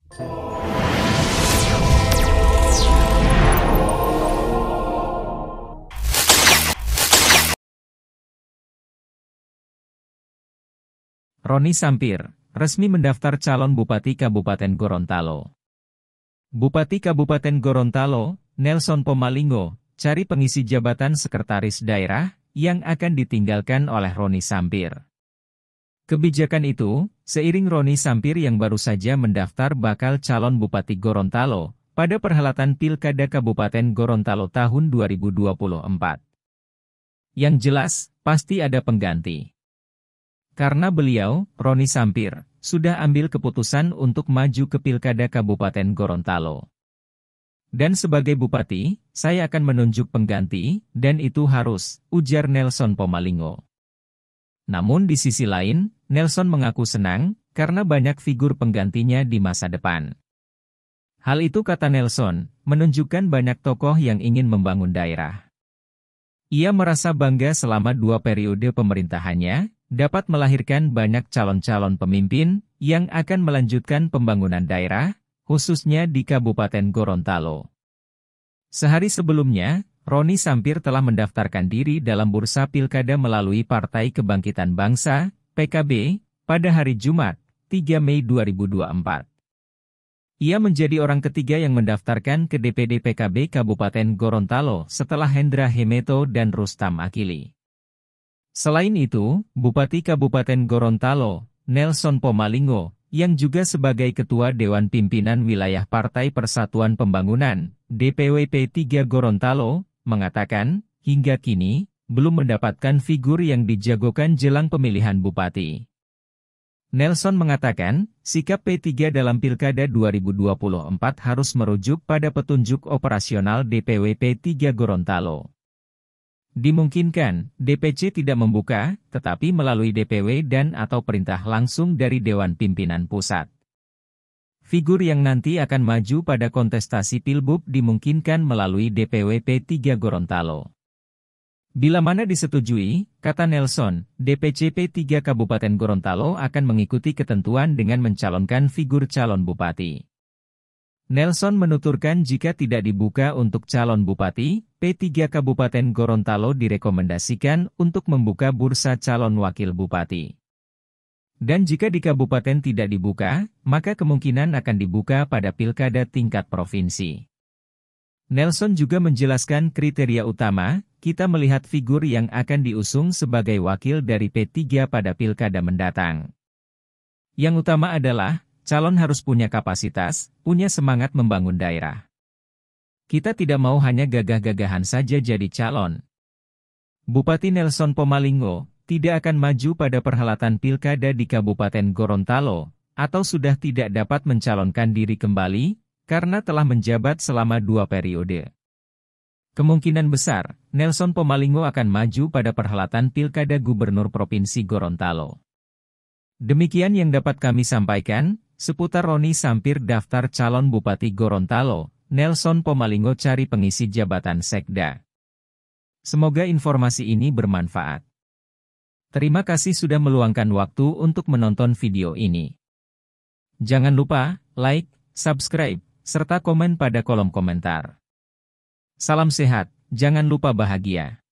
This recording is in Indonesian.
Roni Sampir, resmi mendaftar calon Bupati Kabupaten Gorontalo. Bupati Kabupaten Gorontalo, Nelson Pomalingo, cari pengisi jabatan sekretaris daerah, yang akan ditinggalkan oleh Roni Sampir. Kebijakan itu, seiring Roni Sampir yang baru saja mendaftar bakal calon Bupati Gorontalo, pada perhelatan Pilkada Kabupaten Gorontalo tahun 2024. Yang jelas, pasti ada pengganti. Karena beliau, Roni Sampir, sudah ambil keputusan untuk maju ke Pilkada Kabupaten Gorontalo. Dan sebagai bupati, saya akan menunjuk pengganti, dan itu harus, ujar Nelson Pomalingo. Namun di sisi lain, Nelson mengaku senang, karena banyak figur penggantinya di masa depan. Hal itu kata Nelson, menunjukkan banyak tokoh yang ingin membangun daerah. Ia merasa bangga selama 2 periode pemerintahannya, dapat melahirkan banyak calon-calon pemimpin, yang akan melanjutkan pembangunan daerah, khususnya di Kabupaten Gorontalo. Sehari sebelumnya, Roni Sampir telah mendaftarkan diri dalam bursa pilkada melalui Partai Kebangkitan Bangsa, PKB, pada hari Jumat, 3 Mei 2024. Ia menjadi orang ketiga yang mendaftarkan ke DPD PKB Kabupaten Gorontalo setelah Hendra Hemeto dan Rustam Akili. Selain itu, Bupati Kabupaten Gorontalo, Nelson Pomalingo, yang juga sebagai Ketua Dewan Pimpinan Wilayah Partai Persatuan Pembangunan, DPW P3 Gorontalo, mengatakan, hingga kini, belum mendapatkan figur yang dijagokan jelang pemilihan bupati. Nelson mengatakan, sikap P3 dalam Pilkada 2024 harus merujuk pada petunjuk operasional DPW P3 Gorontalo. Dimungkinkan, DPC tidak membuka, tetapi melalui DPW dan/atau perintah langsung dari Dewan Pimpinan Pusat. Figur yang nanti akan maju pada kontestasi Pilbub dimungkinkan melalui DPW P3 Gorontalo. Bila mana disetujui, kata Nelson, DPC P3 Kabupaten Gorontalo akan mengikuti ketentuan dengan mencalonkan figur calon bupati. Nelson menuturkan jika tidak dibuka untuk calon bupati, P3 Kabupaten Gorontalo direkomendasikan untuk membuka bursa calon wakil bupati. Dan jika di kabupaten tidak dibuka, maka kemungkinan akan dibuka pada pilkada tingkat provinsi. Nelson juga menjelaskan kriteria utama, kita melihat figur yang akan diusung sebagai wakil dari P3 pada pilkada mendatang. Yang utama adalah, calon harus punya kapasitas, punya semangat membangun daerah. Kita tidak mau hanya gagah-gagahan saja jadi calon. Bupati Nelson Pomalingo tidak akan maju pada perhelatan pilkada di Kabupaten Gorontalo, atau sudah tidak dapat mencalonkan diri kembali, karena telah menjabat selama 2 periode. Kemungkinan besar, Nelson Pomalingo akan maju pada perhelatan pilkada Gubernur Provinsi Gorontalo. Demikian yang dapat kami sampaikan, seputar Roni Sampir daftar calon Bupati Gorontalo, Nelson Pomalingo cari pengisi jabatan Sekda. Semoga informasi ini bermanfaat. Terima kasih sudah meluangkan waktu untuk menonton video ini. Jangan lupa, like, subscribe, serta komen pada kolom komentar. Salam sehat, jangan lupa bahagia.